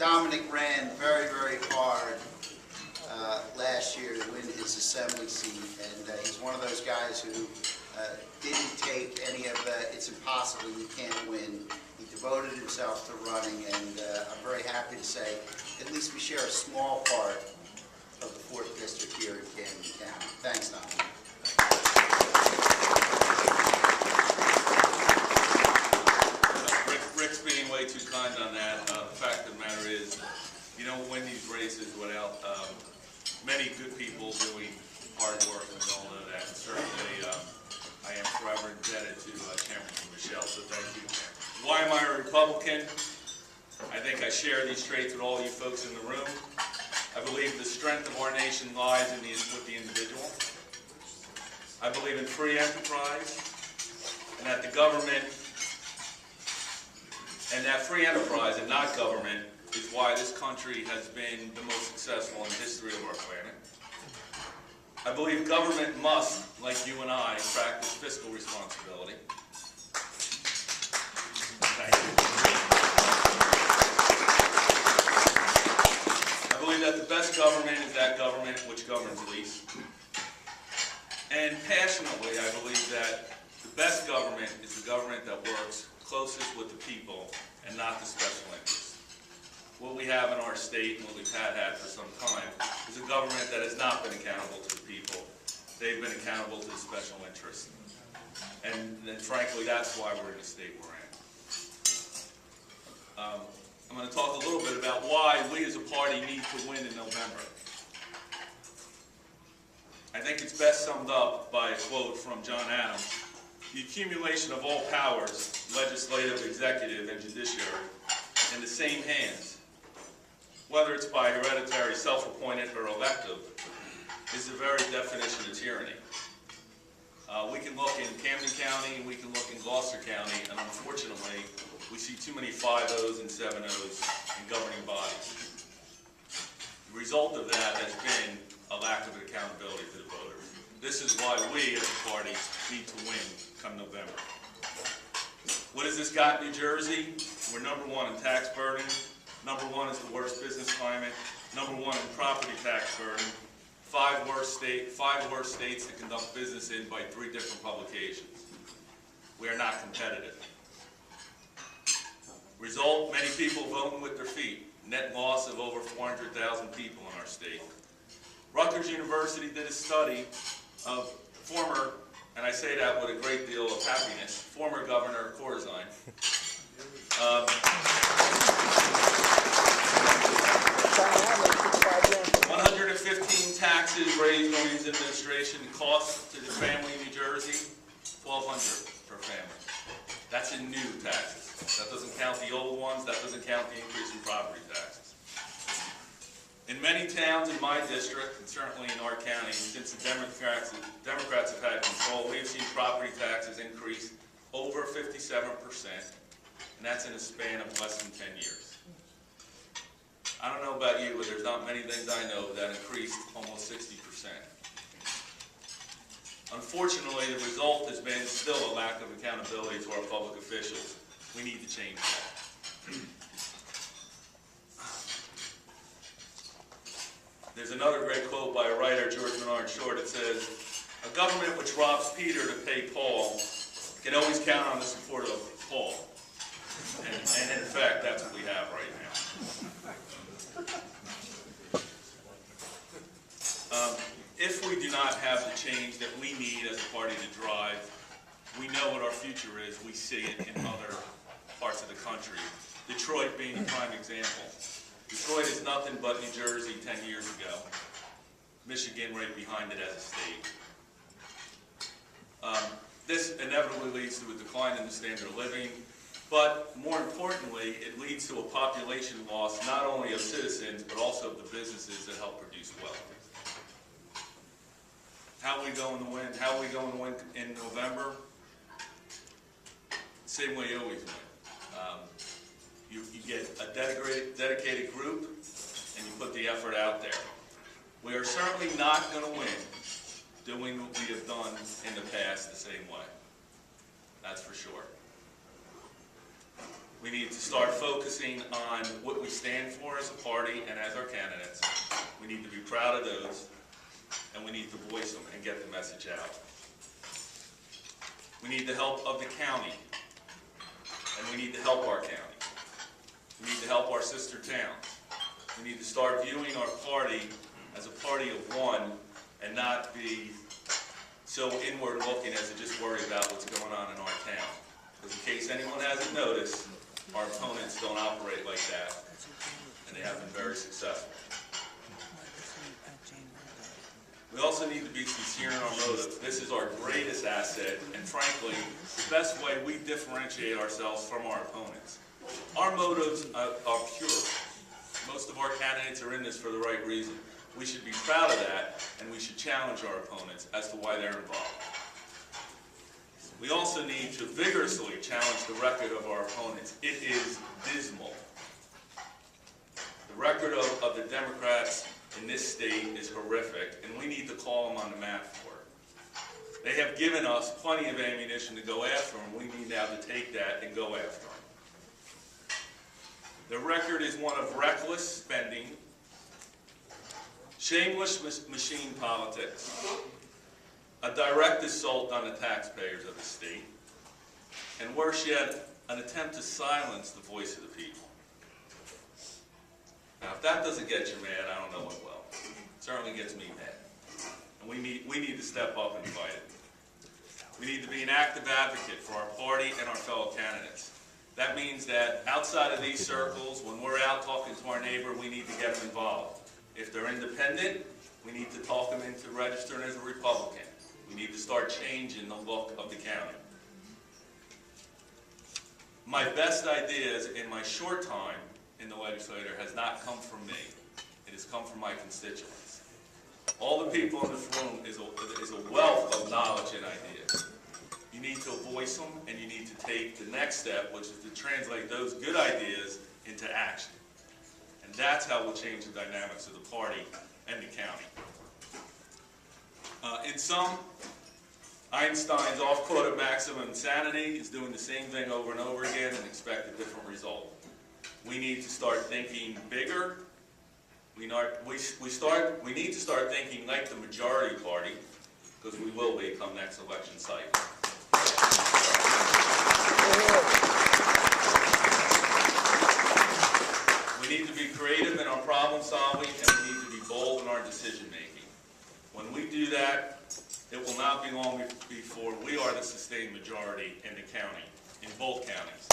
Domenick ran very, very hard last year to win his assembly seat, and he's one of those guys who didn't take any of the "it's impossible, you can't win." He devoted himself to running, and I'm very happy to say at least we share a small part of the 4th District here in Camden County. Thanks, Domenick. Rick's being way too kind on that. The fact of the matter is, you don't win these races without many good people doing hard work, and we all know that. And certainly, I am forever indebted to Chairman Michelle, so thank you. Why am I a Republican? I think I share these traits with all you folks in the room. I believe the strength of our nation lies with the individual. I believe in free enterprise, and that the government, and that free enterprise and not government is why this country has been the most successful in the history of our planet. I believe government must, like you and I, practice fiscal responsibility. Thank you. I believe that the best government is that government which governs least. And passionately, I believe that the best government is the government that works closest with the people and not the special interests. What we have in our state, and what we've had for some time, is a government that has not been accountable to the people. They've been accountable to the special interests. And frankly, that's why we're in the state we're in. I'm going to talk a little bit about why we as a party need to win in November. I think it's best summed up by a quote from John Adams: "The accumulation of all powers, legislative, executive, and judiciary, in the same hands, whether it's by hereditary, self-appointed, or elective, is the very definition of tyranny." We can look in Camden County and we can look in Gloucester County, and unfortunately, we see too many 5-0s and 7-0s in governing bodies. The result of that has been a lack of accountability to the voters. This is why we, as a party, need to win come November. What has this got in New Jersey? We're #1 in tax burden. #1 is the worst business climate. #1 in property tax burden. 5 worst states to conduct business in by 3 different publications. We are not competitive. Result, many people voting with their feet. Net loss of over 400,000 people in our state. Rutgers University did a study of former, and I say that with a great deal of happiness, former Governor Corzine. 115 taxes raised during his administration. The cost to the family in New Jersey, $1,200 per family. That's in new taxes. That doesn't count the old ones. That doesn't count the increase in property taxes. In many towns in my district, and certainly in our county, since the Democrats have had control, we've seen property taxes increase over 57%, and that's in a span of less than 10 years. I don't know about you, but there's not many things I know that increased almost 60%. Unfortunately, the result has been still a lack of accountability to our public officials. We need to change that. There's another great quote by a writer, George Bernard Shaw, that says, "A government which robs Peter to pay Paul can always count on the support of Paul." And in fact, that's what we have right now. If we do not have the change that we need as a party to drive, we know what our future is. We see it in other parts of the country. Detroit being a prime example. Detroit is nothing but New Jersey 10 years ago. Michigan right behind it as a state. This inevitably leads to a decline in the standard of living, but more importantly, it leads to a population loss not only of citizens, but also of the businesses that help produce wealth. How are we going to win? How are we going to win in November? Same way you always win. You get a dedicated group, and you put the effort out there. We are certainly not going to win doing what we have done in the past the same way. That's for sure. We need to start focusing on what we stand for as a party and as our candidates. We need to be proud of those, and we need to voice them and get the message out. We need the help of the county, and we need to help our county. We need to help our sister towns. We need to start viewing our party as a party of one and not be so inward looking as to just worry about what's going on in our town. Because in case anyone hasn't noticed, our opponents don't operate like that, and they have been very successful. We also need to be sincere in our motive. This is our greatest asset, and frankly, the best way we differentiate ourselves from our opponents. Our motives are pure. Most of our candidates are in this for the right reason. We should be proud of that, and we should challenge our opponents as to why they're involved. We also need to vigorously challenge the record of our opponents. It is dismal. The record of the Democrats in this state is horrific, and we need to call them on the mat for it. They have given us plenty of ammunition to go after them. We need now to take that and go after them. The record is one of reckless spending, shameless machine politics, a direct assault on the taxpayers of the state, and worse yet, an attempt to silence the voice of the people. Now, if that doesn't get you mad, I don't know what will. It certainly gets me mad. And we need to step up and fight it. We need to be an active advocate for our party and our fellow candidates. That means that outside of these circles, when we're out talking to our neighbor, we need to get them involved. If they're independent, we need to talk them into registering as a Republican. We need to start changing the look of the county. My best ideas in my short time in the legislature has not come from me. It has come from my constituents. All the people in this room is a wealth of knowledge and ideas. You need to voice them, and you need to take the next step, which is to translate those good ideas into action. And that's how we'll change the dynamics of the party and the county. In sum, Einstein's oft-quoted maxim of insanity is doing the same thing over and over again and expect a different result. We need to start thinking bigger. We need to start thinking like the majority party, because we will be come next election cycle. We need to be creative in our problem solving, and we need to be bold in our decision making. When we do that, it will not be long before we are the sustained majority in the county, in both counties.